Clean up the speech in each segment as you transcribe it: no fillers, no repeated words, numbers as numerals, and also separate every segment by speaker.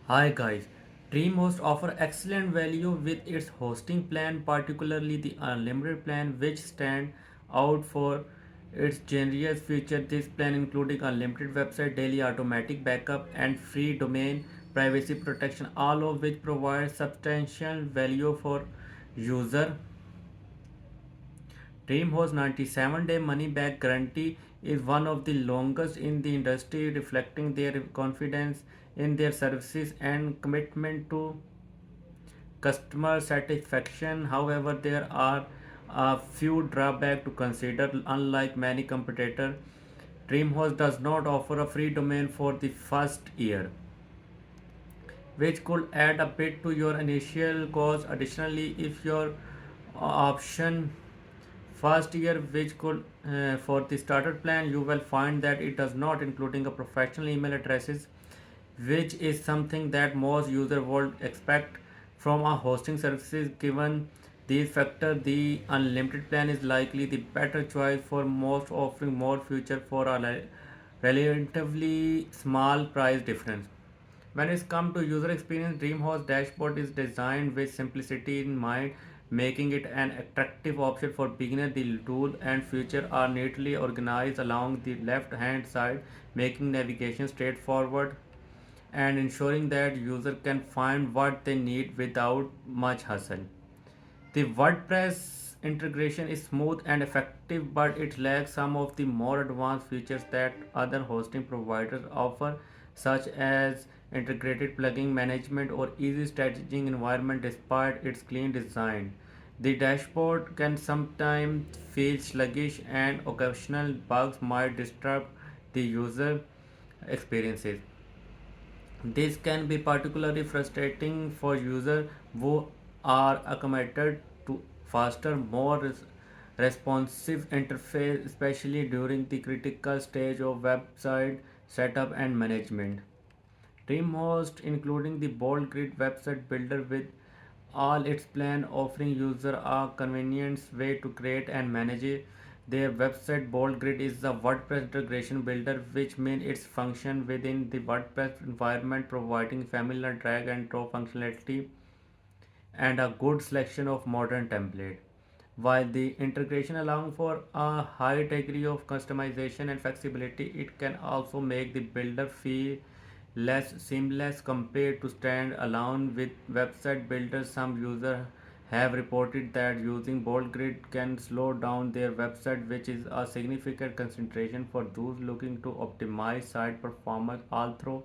Speaker 1: Hi guys, DreamHost offer excellent value with its hosting plan, particularly the unlimited plan, which stand out for its generous feature. This plan including unlimited website, daily automatic backup, and free domain privacy protection, all of which provide substantial value for user. DreamHost 97-day money-back guarantee is one of the longest in the industry, reflecting their confidence in their services and commitment to customer satisfaction. However, there are a few drawbacks to consider. Unlike many competitors, DreamHost does not offer a free domain for the first year, which could add a bit to your initial cost. Additionally, if your option first year which could for the starter plan, you will find that it does not including a professional email addresses, which is something that most users would expect from a hosting services. Given these factors, the unlimited plan is likely the better choice for most, offering more feature for a relatively small price difference. When it comes to user experience, DreamHost dashboard is designed with simplicity in mind, making it an attractive option for beginners. The tool and features are neatly organized along the left-hand side, making navigation straightforward and ensuring that user can find what they need without much hustle. The WordPress integration is smooth and effective, but it lacks some of the more advanced features that other hosting providers offer, such as integrated plugin management or easy staging environment. Despite its clean design, the dashboard can sometimes feel sluggish, and occasional bugs might disrupt the user experiences. This can be particularly frustrating for users who are acclimated to faster, more responsive interface, especially during the critical stage of website setup and management. DreamHost, including the Bold Grid website builder with all its plan, offering user a convenient way to create and manage their website. Bold Grid is the WordPress integration builder, which means its function within the WordPress environment, providing familiar drag and drop functionality and a good selection of modern templates. While the integration allows for a high degree of customization and flexibility, it can also make the builder feel less seamless compared to stand-alone with website builders. Some users have reported that using Bold Grid can slow down their website, which is a significant consideration for those looking to optimize site performance. Although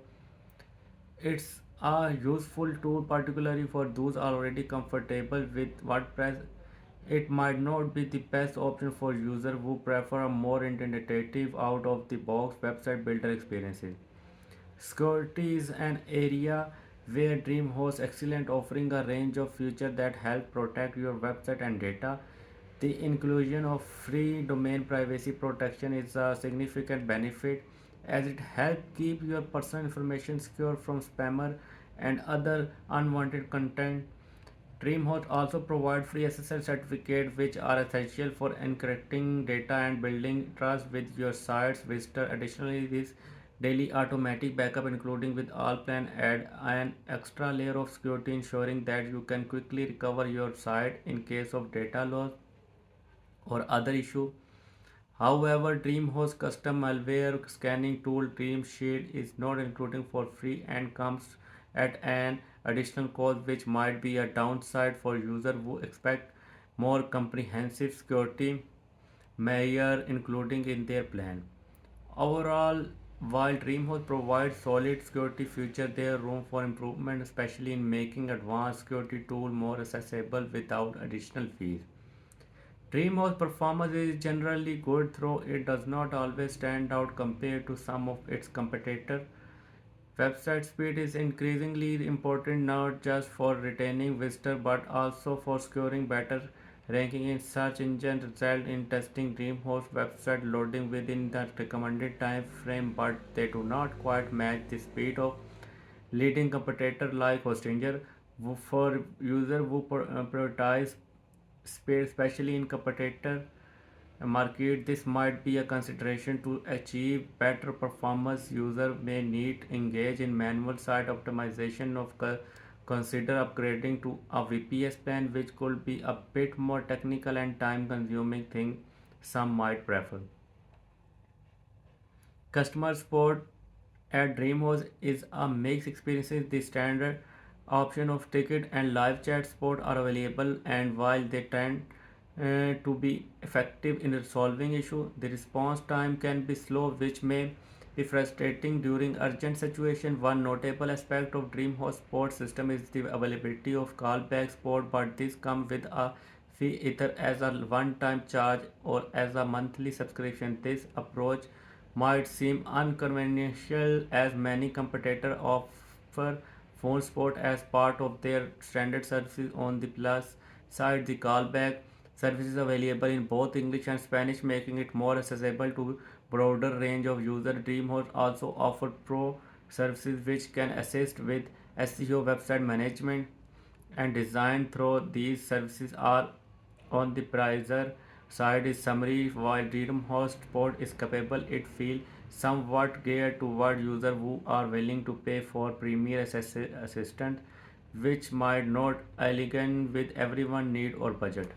Speaker 1: it's a useful tool, particularly for those already comfortable with WordPress, it might not be the best option for users who prefer a more intuitive, out-of-the-box website builder experiences. Security is an area where DreamHost excellent, offering a range of features that help protect your website and data. The inclusion of free domain privacy protection is a significant benefit, as it helps keep your personal information secure from spammer and other unwanted content. DreamHost also provides free SSL certificates, which are essential for encrypting data and building trust with your site's visitor. Additionally, this daily automatic backup, including with all plan, add an extra layer of security, ensuring that you can quickly recover your site in case of data loss or other issue. However, DreamHost custom malware scanning tool Dream Shield is not included for free and comes at an additional cost, which might be a downside for users who expect more comprehensive security measure including in their plan. Overall, while DreamHost provides solid security features, there is room for improvement, especially in making advanced security tools more accessible without additional fees. DreamHost performance is generally good, though it does not always stand out compared to some of its competitors. Website speed is increasingly important not just for retaining visitors but also for securing better ranking in search engine results. In testing DreamHost website loading within the recommended time frame, but they do not quite match the speed of leading competitor like Hostinger. For users who prioritize speed, especially in competitor market. This might be a consideration to achieve better performance. User may need engage in manual site optimization of consider upgrading to a VPS plan, which could be a bit more technical and time consuming thing some might prefer. Customer support at DreamHost is a mixed experience. The standard option of ticket and live chat support are available, and while they tend to be effective in resolving issue, the response time can be slow, which may be frustrating during urgent situation. One notable aspect of DreamHost support system is the availability of callback support, but this comes with a fee either as a one-time charge or as a monthly subscription. This approach might seem unconventional as many competitors offer phone support as part of their standard services. On the plus side, the callback service is available in both English and Spanish, making it more accessible to broader range of users. DreamHost also offers pro services which can assist with SEO, website management, and design. Through these services are on the pricer side is summary. While DreamHost support is capable, it feels somewhat geared toward users who are willing to pay for premier assistant, which might not align with everyone need or budget.